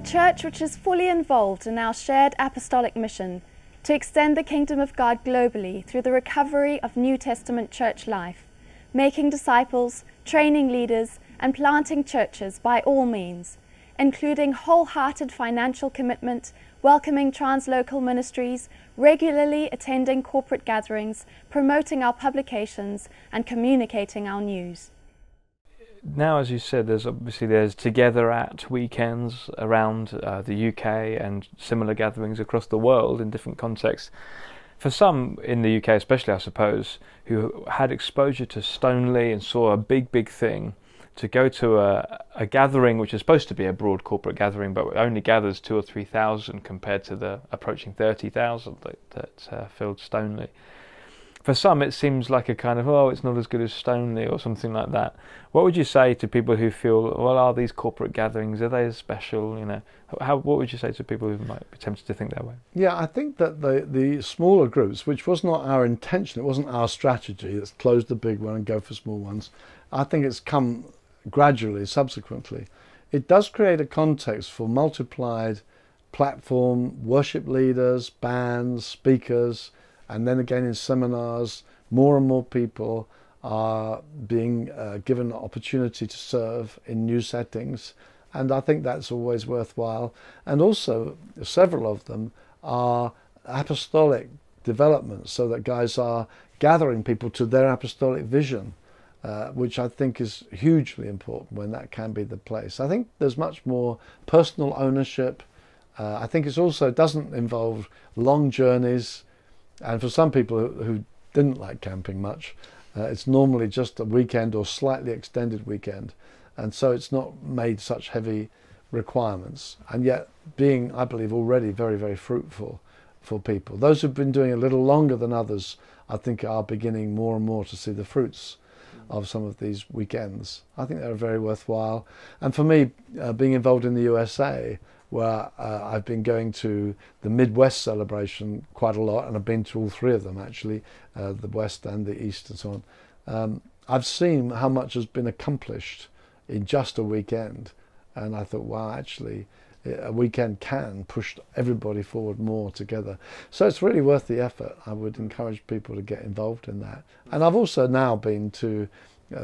church which is fully involved in our shared apostolic mission to extend the kingdom of God globally through the recovery of New Testament church life, making disciples, training leaders, and planting churches by all means, including wholehearted financial commitment, welcoming translocal ministries, regularly attending corporate gatherings, promoting our publications, and communicating our news. Now, as you said, there's Together At weekends around the UK and similar gatherings across the world in different contexts. For some in the UK especially, I suppose, who had exposure to Stoneleigh and saw a big thing, to go to a gathering which is supposed to be a broad corporate gathering but only gathers 2,000 or 3,000 compared to the approaching 30,000 that filled Stoneleigh. For some it seems like a kind of, it's not as good as Stoneleigh or something like that. What would you say to people who feel, are these corporate gatherings, are they as special? What would you say to people who might be tempted to think that way? Yeah, I think that the smaller groups, which was not our intention, it wasn't our strategy, let's close the big one and go for small ones. I think it's come gradually, subsequently. It does create a context for multiplied platform, worship leaders, bands, speakers, and then again in seminars, more and more people are being given the opportunity to serve in new settings, and I think that's always worthwhile. And also, several of them are apostolic developments, so that guys are gathering people to their apostolic vision, which I think is hugely important when that can be the place. I think there's much more personal ownership. I think it also doesn't involve long journeys. And for some people who didn't like camping much, it's normally just a weekend or slightly extended weekend. And so it's not made such heavy requirements. And yet being, I believe, already very fruitful for people. Those who've been doing a little longer than others, I think, are beginning more and more to see the fruits of some of these weekends. I think they're very worthwhile. And for me, being involved in the USA, where I've been going to the Midwest celebration quite a lot, and I've been to all three of them actually, the West and the East and so on. I've seen how much has been accomplished in just a weekend, and I thought, wow, actually a weekend can push everybody forward more together. So it's really worth the effort. I would encourage people to get involved in that. And I've also now been to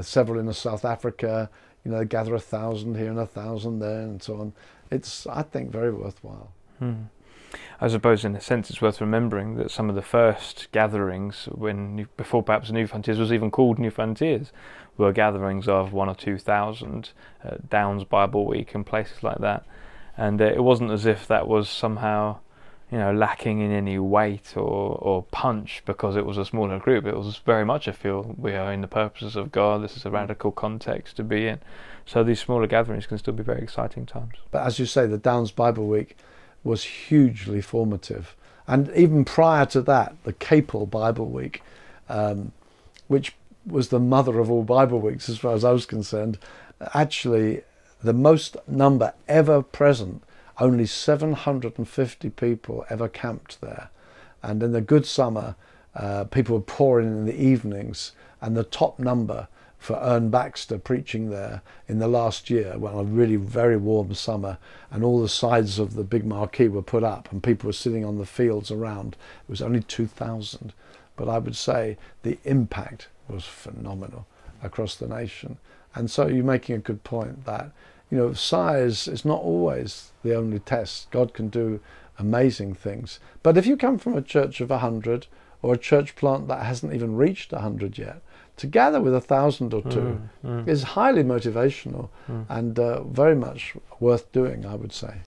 several in South Africa, gather 1,000 here and 1,000 there and so on. It's, I think, very worthwhile. I suppose in a sense it's worth remembering that some of the first gatherings, before perhaps New Frontiers was even called New Frontiers, were gatherings of 1,000 or 2,000, Downs Bible Week and places like that. And it wasn't as if that was somehow, lacking in any weight or punch because it was a smaller group. It was very much a feel, we are in the purposes of God, this is a radical context to be in. So these smaller gatherings can still be very exciting times. But as you say, the Downs Bible Week was hugely formative. And even prior to that, the Capel Bible Week, which was the mother of all Bible weeks as far as I was concerned, actually the most number ever present, only 750 people ever camped there. And in the good summer, people were pouring in the evenings, and the top number for Ern Baxter preaching there in the last year, a really very warm summer, and all the sides of the big marquee were put up and people were sitting on the fields around. It was only 2,000, but I would say the impact was phenomenal across the nation. And so you're making a good point that, size is not always the only test. God can do amazing things. But if you come from a church of 100 or a church plant that hasn't even reached 100 yet, to gather with 1,000 or two is highly motivational and very much worth doing, I would say.